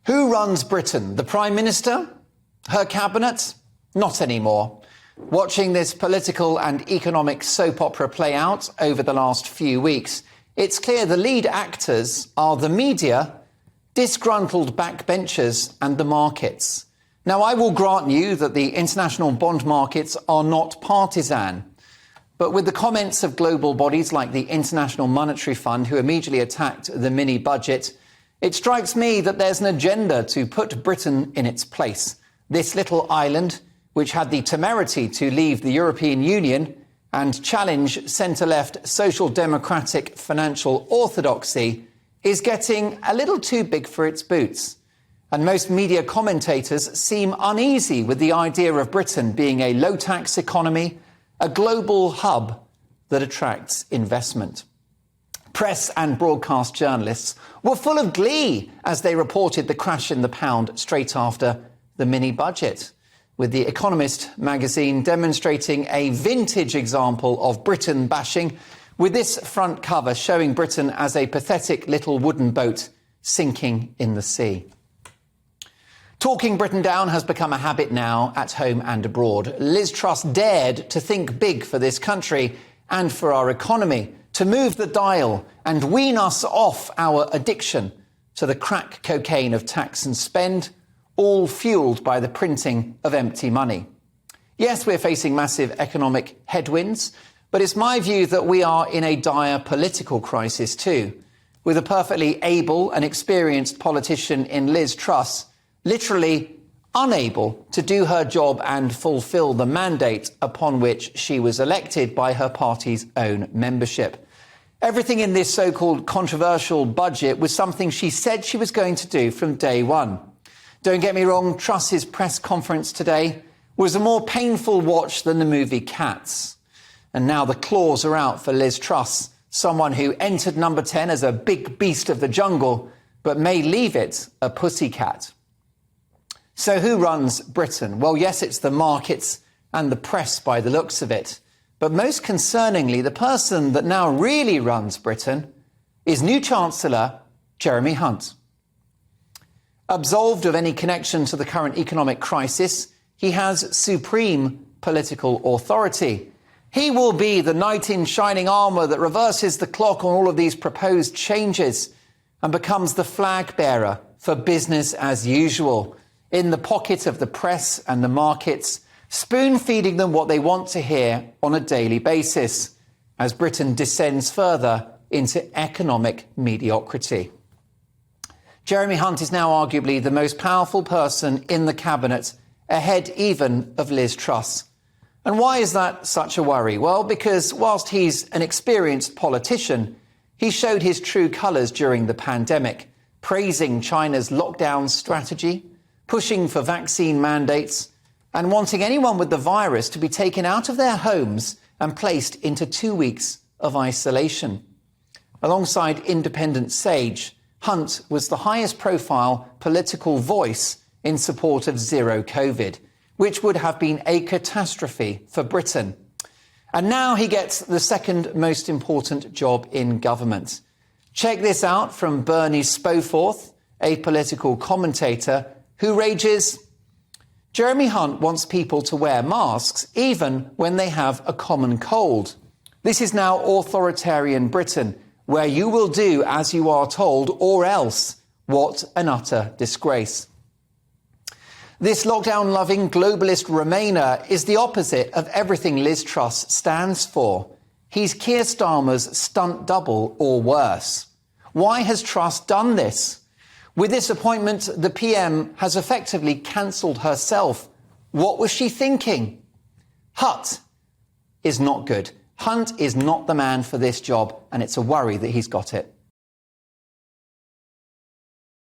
Who runs Britain? The Prime Minister? Her cabinet? Not anymore. Watching this political and economic soap opera play out over the last few weeks, it's clear the lead actors are the media, disgruntled backbenchers and the markets. Now, I will grant you that the international bond markets are not partisan. But with the comments of global bodies like the International Monetary Fund, who immediately attacked the mini-budget, it strikes me that there's an agenda to put Britain in its place. This little island, which had the temerity to leave the European Union and challenge centre-left social democratic financial orthodoxy, is getting a little too big for its boots. And most media commentators seem uneasy with the idea of Britain being a low-tax economy, a global hub that attracts investment. Press and broadcast journalists were full of glee as they reported the crash in the pound straight after the mini-budget, with The Economist magazine demonstrating a vintage example of Britain bashing, with this front cover showing Britain as a pathetic little wooden boat sinking in the sea. Talking Britain down has become a habit now at home and abroad. Liz Truss dared to think big for this country and for our economy, to move the dial and wean us off our addiction to the crack cocaine of tax and spend, all fuelled by the printing of empty money. Yes, we're facing massive economic headwinds, but it's my view that we are in a dire political crisis too, with a perfectly able and experienced politician in Liz Truss literally unable to do her job and fulfil the mandate upon which she was elected by her party's own membership. Everything in this so-called controversial budget was something she said she was going to do from day one. Don't get me wrong, Truss's press conference today was a more painful watch than the movie Cats. And now the claws are out for Liz Truss, someone who entered number 10 as a big beast of the jungle, but may leave it a pussycat. So who runs Britain? Well, yes, it's the markets and the press by the looks of it. But most concerningly, the person that now really runs Britain is new Chancellor Jeremy Hunt. Absolved of any connection to the current economic crisis, he has supreme political authority. He will be the knight in shining armour that reverses the clock on all of these proposed changes and becomes the flag bearer for business as usual, in the pocket of the press and the markets, spoon-feeding them what they want to hear on a daily basis, as Britain descends further into economic mediocrity. Jeremy Hunt is now arguably the most powerful person in the cabinet, ahead even of Liz Truss. And why is that such a worry? Well, because whilst he's an experienced politician, he showed his true colours during the pandemic, praising China's lockdown strategy, pushing for vaccine mandates, and wanting anyone with the virus to be taken out of their homes and placed into 2 weeks of isolation. Alongside independent sage, Hunt was the highest profile political voice in support of zero COVID, which would have been a catastrophe for Britain. And now he gets the second most important job in government. Check this out from Bernie Spoforth, a political commentator, who rages, Jeremy Hunt wants people to wear masks even when they have a common cold. This is now authoritarian Britain, where you will do as you are told or else. What an utter disgrace. This lockdown-loving globalist Remainer is the opposite of everything Liz Truss stands for. He's Keir Starmer's stunt double or worse. Why has Truss done this? With this appointment, the PM has effectively cancelled herself. What was she thinking? Hunt is not good. Hunt is not the man for this job, and it's a worry that he's got it.